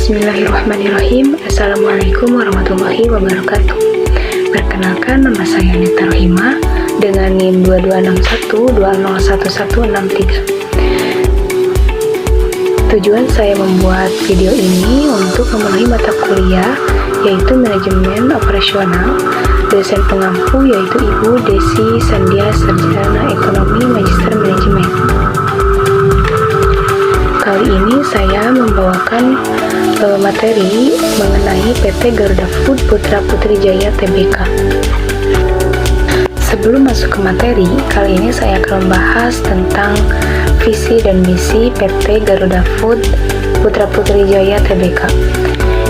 Bismillahirrahmanirrahim. Assalamualaikum warahmatullahi wabarakatuh. Perkenalkan, nama saya Neta Rohima dengan NIM 2261201163. Tujuan saya membuat video ini untuk memenuhi mata kuliah yaitu Manajemen Operasional. Dosen pengampu yaitu Ibu Desi Sandia, Sarjana Ekonomi Magister Manajemen. Kali ini saya membawakan materi mengenai PT Garuda Food Putra Putri Jaya Tbk. Sebelum masuk ke materi, kali ini saya akan membahas tentang visi dan misi PT Garuda Food Putra Putri Jaya Tbk.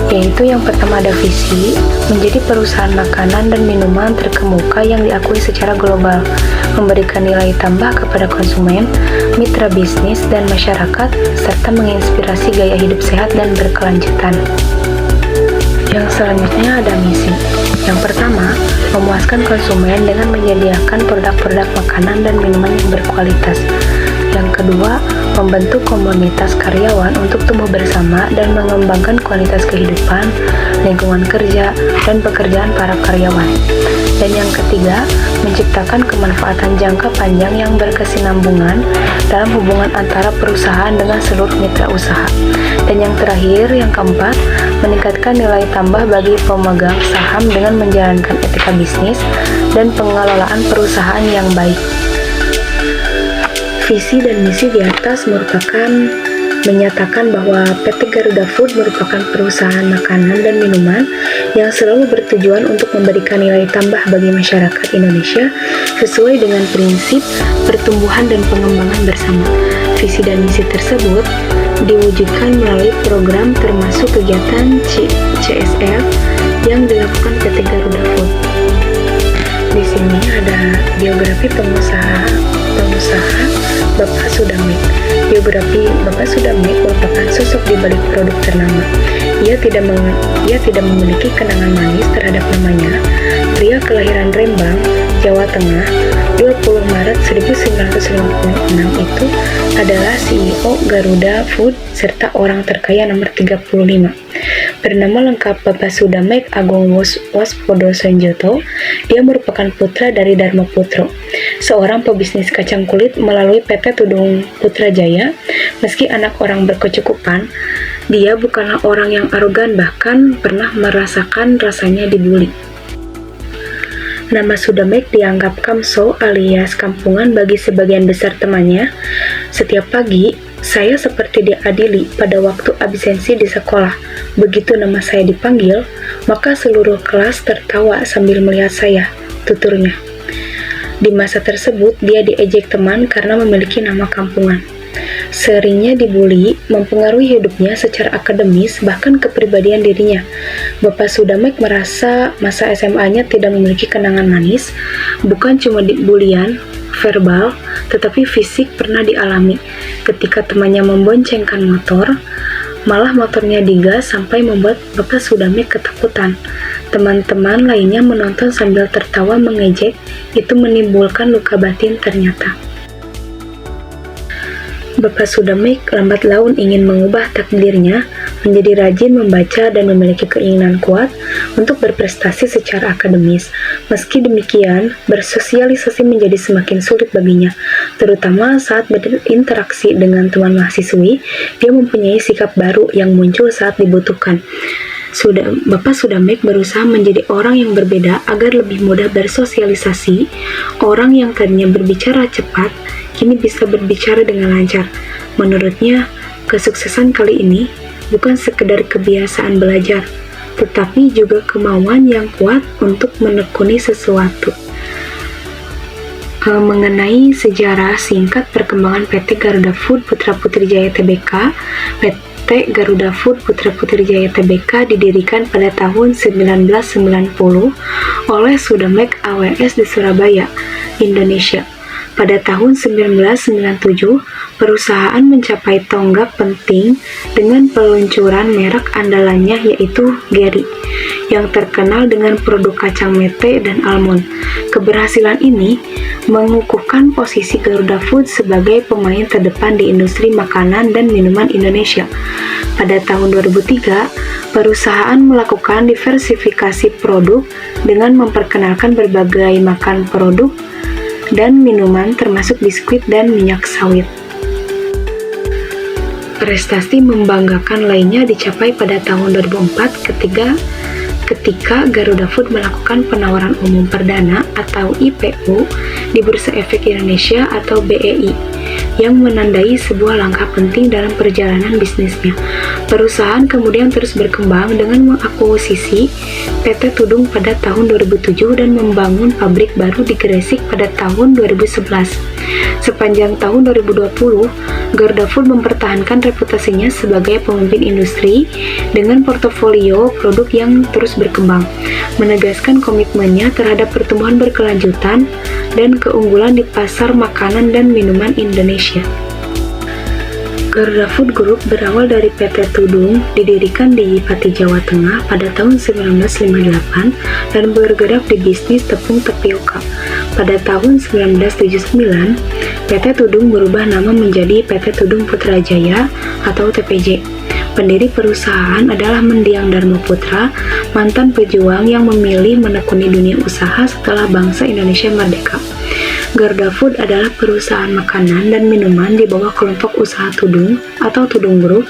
Yaitu yang pertama ada visi, menjadi perusahaan makanan dan minuman terkemuka yang diakui secara global, memberikan nilai tambah kepada konsumen, mitra bisnis, dan masyarakat, serta menginspirasi gaya hidup sehat dan berkelanjutan. Yang selanjutnya ada misi. Yang pertama, memuaskan konsumen dengan menyediakan produk-produk makanan dan minuman yang berkualitas. Yang kedua, membentuk komunitas karyawan untuk tumbuh bersama dan mengembangkan kualitas kehidupan, lingkungan kerja, dan pekerjaan para karyawan. Dan yang ketiga, menciptakan kemanfaatan jangka panjang yang berkesinambungan dalam hubungan antara perusahaan dengan seluruh mitra usaha. Dan yang terakhir, yang keempat, meningkatkan nilai tambah bagi pemegang saham dengan menjalankan etika bisnis dan pengelolaan perusahaan yang baik. Visi dan misi di atas menyatakan bahwa PT Garuda Food merupakan perusahaan makanan dan minuman yang selalu bertujuan untuk memberikan nilai tambah bagi masyarakat Indonesia sesuai dengan prinsip pertumbuhan dan pengembangan bersama. Visi dan misi tersebut diwujudkan melalui program termasuk kegiatan CSR yang dilakukan PT Garuda Food. Di sini ada biografi pengusaha Bapak Sudamek. Biografi Bapak Sudamek merupakan sosok di balik produk ternama. Ia tidak memiliki kenangan manis terhadap namanya. Pria kelahiran Rembang, Jawa Tengah, 20 Maret 1956 itu adalah CEO Garuda Food serta orang terkaya nomor 35. Bernama lengkap Bapak Sudamek Agung Waspodo Sanjoto. Dia merupakan putra dari Dharma Putro, seorang pebisnis kacang kulit melalui PT Tudung Putra Jaya. Meski anak orang berkecukupan, dia bukanlah orang yang arogan, bahkan pernah merasakan rasanya dibully. Nama Sudamek dianggap kamso alias kampungan bagi sebagian besar temannya. Setiap pagi, saya seperti diadili pada waktu absensi di sekolah. Begitu nama saya dipanggil, maka seluruh kelas tertawa sambil melihat saya, tuturnya. Di masa tersebut, dia diejek teman karena memiliki nama kampungan. Seringnya dibully, mempengaruhi hidupnya secara akademis, bahkan kepribadian dirinya. Bapak Sudamek merasa masa SMA-nya tidak memiliki kenangan manis, bukan cuma bulian verbal, tetapi fisik pernah dialami. Ketika temannya memboncengkan motor, malah motornya digas sampai membuat Bapak Sudamek ketakutan. Teman-teman lainnya menonton sambil tertawa mengejek, itu menimbulkan luka batin ternyata. Bapak Sudamek lambat laun ingin mengubah takdirnya menjadi rajin membaca dan memiliki keinginan kuat untuk berprestasi secara akademis. Meski demikian, bersosialisasi menjadi semakin sulit baginya, terutama saat berinteraksi dengan teman mahasiswi. Dia mempunyai sikap baru yang muncul saat dibutuhkan. Bapak Sudamek berusaha menjadi orang yang berbeda agar lebih mudah bersosialisasi. Orang yang tadinya berbicara cepat, kini bisa berbicara dengan lancar. Menurutnya, kesuksesan kali ini bukan sekedar kebiasaan belajar, tetapi juga kemauan yang kuat untuk menekuni sesuatu. Mengenai sejarah singkat perkembangan PT Garuda Food Putra Putri Jaya Tbk, PT Garuda Food Putra Putri Jaya Tbk didirikan pada tahun 1990 oleh Sudamek AWS di Surabaya, Indonesia. Pada tahun 1997, perusahaan mencapai tonggak penting dengan peluncuran merek andalannya yaitu Gary, yang terkenal dengan produk kacang mete dan almond. Keberhasilan ini mengukuhkan posisi Garuda Food sebagai pemain terdepan di industri makanan dan minuman Indonesia. Pada tahun 2003, perusahaan melakukan diversifikasi produk dengan memperkenalkan berbagai makan produk dan minuman termasuk biskuit dan minyak sawit. Prestasi membanggakan lainnya dicapai pada tahun 2004 ketika Garuda Food melakukan penawaran umum perdana atau IPO di Bursa Efek Indonesia atau BEI, yang menandai sebuah langkah penting dalam perjalanan bisnisnya. Perusahaan kemudian terus berkembang dengan mengakuisisi PT Tudung pada tahun 2007 dan membangun pabrik baru di Gresik pada tahun 2011. Sepanjang tahun 2020, Garuda Food mempertahankan reputasinya sebagai pemimpin industri dengan portofolio produk yang terus berkembang, menegaskan komitmennya terhadap pertumbuhan berkelanjutan dan keunggulan di pasar makanan dan minuman Indonesia. Garuda Food Group berawal dari PT Tudung, didirikan di Pati, Jawa Tengah pada tahun 1958 dan bergerak di bisnis tepung tapioka. Pada tahun 1979, PT Tudung berubah nama menjadi PT Tudung Putrajaya atau TPJ. Pendiri perusahaan adalah Mendiang Dharma Putra, mantan pejuang yang memilih menekuni dunia usaha setelah bangsa Indonesia merdeka. Garuda Food adalah perusahaan makanan dan minuman di bawah kelompok usaha Tudung atau Tudung Group.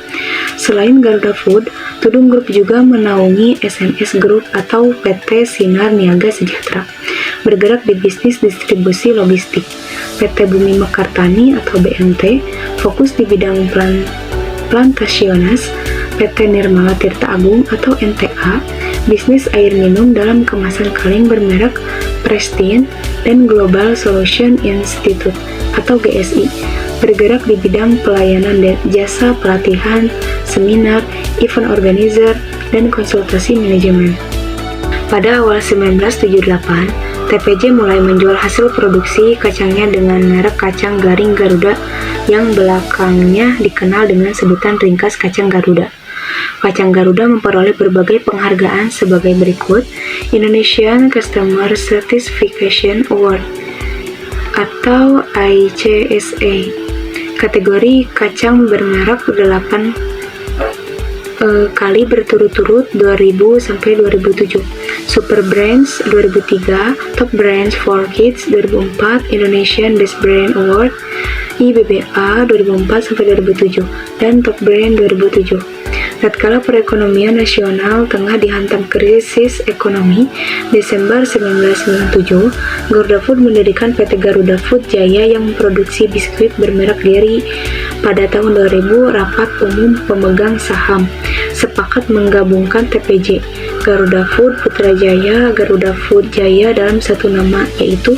Selain Garuda Food, Tudung Group juga menaungi SNS Group atau PT Sinar Niaga Sejahtera, bergerak di bisnis distribusi logistik. PT Bumi Mekartani atau BMT fokus di bidang plantasionas. PT Nirmala Tirta Agung atau NTA, bisnis air minum dalam kemasan kaleng bermerek Pristine, dan Global Solution Institute atau GSI, bergerak di bidang pelayanan dan jasa pelatihan, seminar, event organizer, dan konsultasi manajemen. Pada awal 1978, TPJ mulai menjual hasil produksi kacangnya dengan merek kacang garing Garuda yang belakangnya dikenal dengan sebutan ringkas kacang Garuda. Kacang Garuda memperoleh berbagai penghargaan sebagai berikut: Indonesian Customer Satisfaction Award atau ICSA, kategori kacang bermerek 8 kali berturut-turut 2000 sampai 2007, Super Brands 2003, Top Brands for Kids 2004, Indonesian Best Brand Award IBBA 2004 sampai 2007, dan Top Brand 2007. Tatkala perekonomian nasional tengah dihantam krisis ekonomi, Desember 1997, Garuda Food mendirikan PT Garuda Food Jaya yang memproduksi biskuit bermerek Gary. Pada tahun 2000, rapat umum pemegang saham sepakat menggabungkan TPJ, Garuda Food Putrajaya, Garuda Food Jaya dalam satu nama, yaitu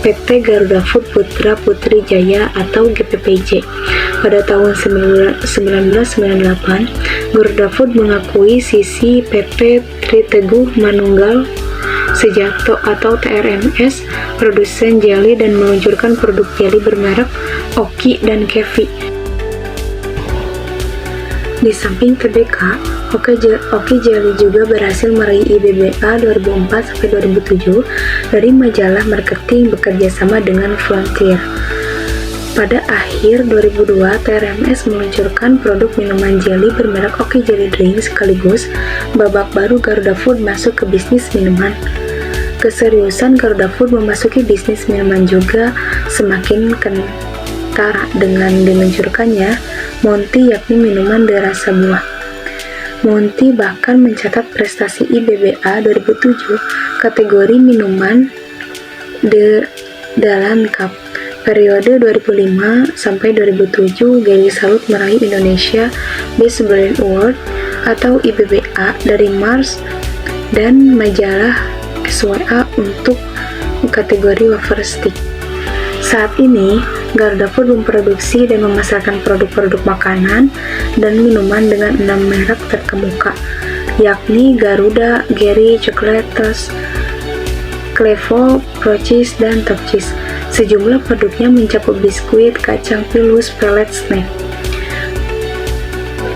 PT Garuda Food Putra Putri Jaya atau GPPJ. Pada tahun 1998, Garuda Food mengakui sisi PT Triteguh Manunggal Sejato atau TRMS, produsen jelly, dan meluncurkan produk jelly bermerek Oki dan Kevi. Di samping TBK, Oki Jelly juga berhasil meraih IBBA 2004-2007 dari majalah marketing bekerja sama dengan Frontier. Pada akhir 2002, TRMS meluncurkan produk minuman jelly bermerek Oki Jelly Drink, sekaligus babak baru Garuda Food masuk ke bisnis minuman. Keseriusan Garuda Food memasuki bisnis minuman juga semakin kentara dengan diluncurkannya Monty, yakni minuman berasa buah. Monty bahkan mencatat prestasi IBBA 2007 kategori minuman dalam cup. Periode 2005 sampai 2007, Geli Salut meraih Indonesia Best Brand Award atau IBBA dari Mars dan majalah SWA untuk kategori wafer stick. Saat ini, Garuda Food memproduksi dan memasarkan produk-produk makanan dan minuman dengan 6 merek terkemuka, yakni Garuda, Gary, Chocolatos, Clevo, Pro Cheese, dan Top Cheese. Sejumlah produknya mencakup biskuit, kacang pilus, pelet, snack,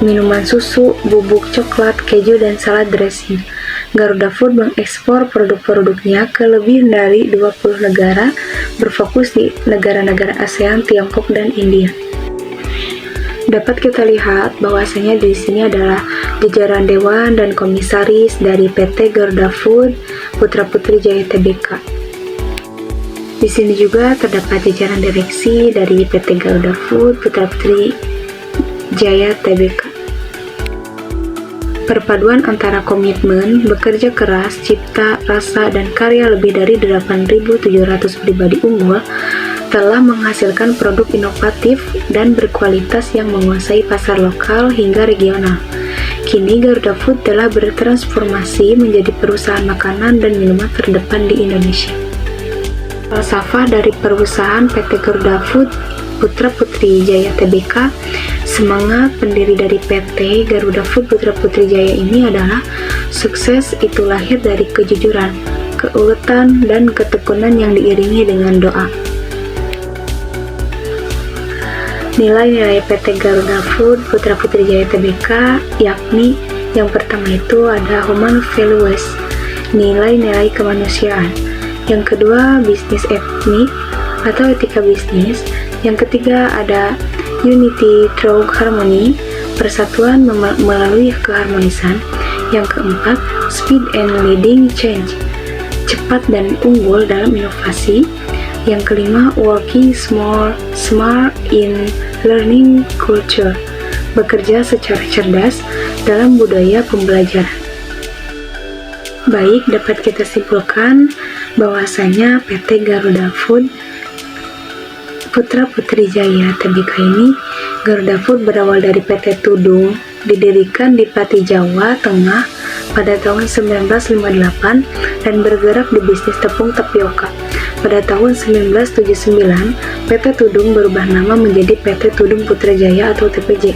minuman susu, bubuk coklat, keju, dan salad dressing. Garuda Food mengekspor produk-produknya ke lebih dari 20 negara, berfokus di negara-negara ASEAN, Tiongkok, dan India. Dapat kita lihat bahwasanya di sini adalah jajaran dewan dan komisaris dari PT Garuda Food Putra Putri Jaya Tbk. Di sini juga terdapat jajaran direksi dari PT Garuda Food Putra Putri Jaya Tbk. Perpaduan antara komitmen, bekerja keras, cipta, rasa, dan karya lebih dari 8.700 pribadi unggul telah menghasilkan produk inovatif dan berkualitas yang menguasai pasar lokal hingga regional. Kini Garuda Food telah bertransformasi menjadi perusahaan makanan dan minuman terdepan di Indonesia. Falsafah dari perusahaan PT Garuda Food Putra Putri Jaya Tbk, semangat pendiri dari PT Garuda Food Putra Putri Jaya ini adalah sukses itu lahir dari kejujuran, keuletan, dan ketekunan yang diiringi dengan doa. Nilai-nilai PT Garuda Food Putra Putri Jaya Tbk yakni yang pertama itu ada human values, nilai-nilai kemanusiaan. Yang kedua, bisnis etnik atau etika bisnis. Yang ketiga ada unity through harmony, persatuan melalui keharmonisan. Yang keempat, speed and leading change, cepat dan unggul dalam inovasi. Yang kelima, working smart in learning culture, bekerja secara cerdas dalam budaya pembelajaran. Baik, dapat kita simpulkan bahwasanya PT Garuda Food Putra Putri Jaya Tbk ini, Garuda Food berawal dari PT Tudung, didirikan di Pati, Jawa Tengah pada tahun 1958 dan bergerak di bisnis tepung tapioka. Pada tahun 1979, PT Tudung berubah nama menjadi PT Tudung Putra Jaya atau TPJ.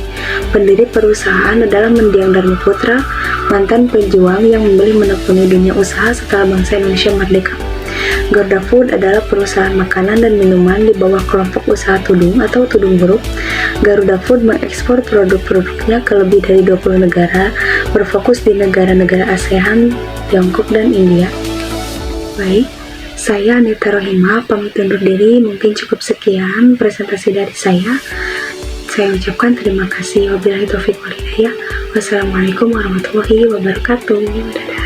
Pendiri perusahaan adalah Mendiang Dharma Putra, mantan pejuang yang memilih menekuni dunia usaha setelah bangsa Indonesia merdeka. Garuda Food adalah perusahaan makanan dan minuman di bawah kelompok usaha Tudung atau Tudung Group. Garuda Food mengekspor produk-produknya ke lebih dari 20 negara, berfokus di negara-negara ASEAN, Tiongkok, dan India. Baik, saya Anita Rohima pamit undur diri. Mungkin cukup sekian presentasi dari saya. Saya ucapkan terima kasih. Wabillahi taufiq wal hidayah. Wassalamualaikum warahmatullahi wabarakatuh. Dadah.